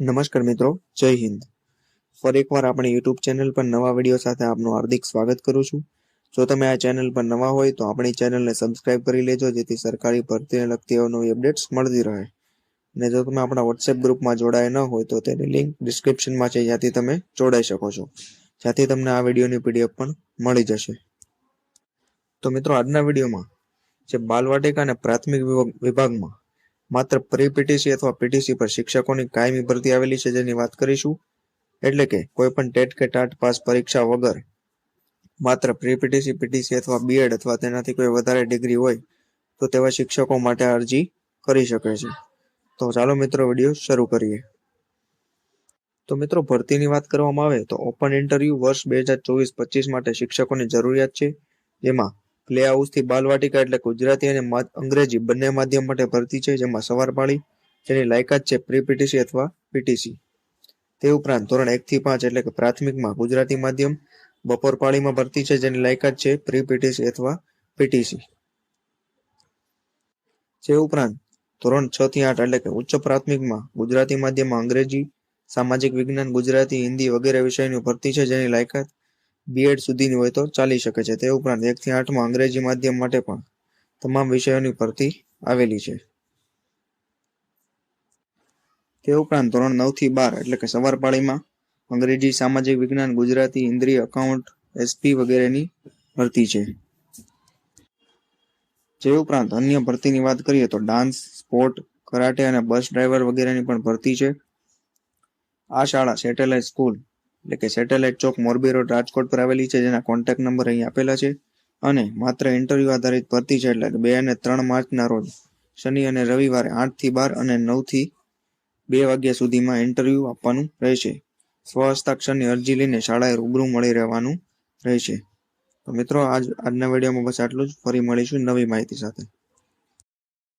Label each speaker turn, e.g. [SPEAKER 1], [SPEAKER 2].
[SPEAKER 1] નમસ્કાર મિત્રો, જય હિન્દ. ફરી એકવાર આપણી યુટ્યુબ ચેનલ પર નવા વિડીયો સાથે આપનું હાર્દિક સ્વાગત કરું છું. જો તમે આ ચેનલ પર નવા હોય તો આપણી ચેનલને સબસ્ક્રાઇબ કરી લેજો, જેથી સરકારી ભરતીને લગતી અવનવી અપડેટ્સ મળતી રહે. અને જો તમે આપણા વોટ્સએપ ગ્રુપમાં જોડાયા ન હોય તો તેની લિંક ડિસ્ક્રિપ્શનમાં છે, જ્યાંથી તમે જોડાઈ શકો છો, જ્યાંથી તમને આ વિડીયોની પીડીએફ પણ મળી જશે. તો મિત્રો, આજના વિડીયોમાં જે બાલવાટિકા અને પ્રાથમિક વિભાગમાં માત્ર પ્રી પીટીસી અથવા પીટીસી પર શિક્ષકોની કાયમી ભરતી આવેલી છે, જેની વાત કરીશું. એટલે કે કોઈ પણ ટેટ કે ટાટ પાસ પરીક્ષા વગર માત્ર પ્રી પીટીસી, પીટીસી અથવા બીએડ અથવા તેનાથી કોઈ વધારે ડિગ્રી હોય તો તેવા શિક્ષકો માટે અરજી કરી શકે છે. તો ચાલો મિત્રો, વિડીયો શરૂ કરીએ. તો મિત્રો, ભરતીની વાત કરવામાં આવે તો ઓપન ઇન્ટરવ્યુ વર્ષ 2024-25 માટે શિક્ષકોની જરૂરિયાત છે, જેમાં પ્લે હાઉસથી બાલવાટિકા એટલે ગુજરાતી અને અંગ્રેજી બંને માધ્યમ માટે ભરતી છે, જેમાં સવારપાળી જેની લાયકાત છે પ્રી પીટીસી અથવા પીટીસી. તે ઉપરાંત ધોરણ 1 થી 5 એટલે કે પ્રાથમિકમાં ગુજરાતી માધ્યમ, બપોરપાળીમાં ભરતી છે, જેની લાયકાત છે પ્રી પીટીસી અથવા પીટીસી. જે ઉપરાંત ધોરણ 6 થી 8 એટલે કે ઉચ્ચ પ્રાથમિકમાં ગુજરાતી માધ્યમમાં અંગ્રેજી, સામાજિક વિજ્ઞાન, ગુજરાતી, હિન્દી વગેરે વિષયની ભરતી છે, જેની લાયકાત બીએડ સુધીની હોય તો ચાલી શકે છે. તે ઉપરાંત 1 થી 8માં અંગ્રેજી માધ્યમ માટે પણ તમામ વિષયોની ભરતી આવેલી છે. તે ઉપરાંત ધોરણ 9 થી 12 એટલે કે સવારપાળીમાં અંગ્રેજી, સામાજિક વિજ્ઞાન, ગુજરાતી, હિન્દી, એકાઉન્ટ, એસપી વગેરેની ભરતી છે. જે ઉપરાંત અન્ય ભરતીની વાત કરીએ તો ડાન્સ, સ્પોર્ટ, કરાટે અને બસ ડ્રાઈવર વગેરેની પણ ભરતી છે. આ શાળા સેટેલાઇટ સ્કૂલ એટલે કે સેટેલાઇટ ચોક, મોરબી રોડ, રાજકોટ પર આવેલી છે, જેના કોન્ટેક્ટ નંબર અહીં આપેલા છે. અને માત્ર ઇન્ટરવ્યુ આધારિત ભરતી છે, એટલે કે 2 અને 3 માર્ચના રોજ શનિ અને રવિવારે 8 થી 12 અને 9 થી 2 વાગ્યા સુધીમાં ઇન્ટરવ્યુ આપવાનું રહેશે. સ્વહસ્તાક્ષરની અરજી લઈને શાળાએ રૂબરૂ મળી રહેવાનું રહેશે. તો મિત્રો, આજના વિડીયોમાં બસ આટલું જ. ફરી મળીશું નવી માહિતી સાથે.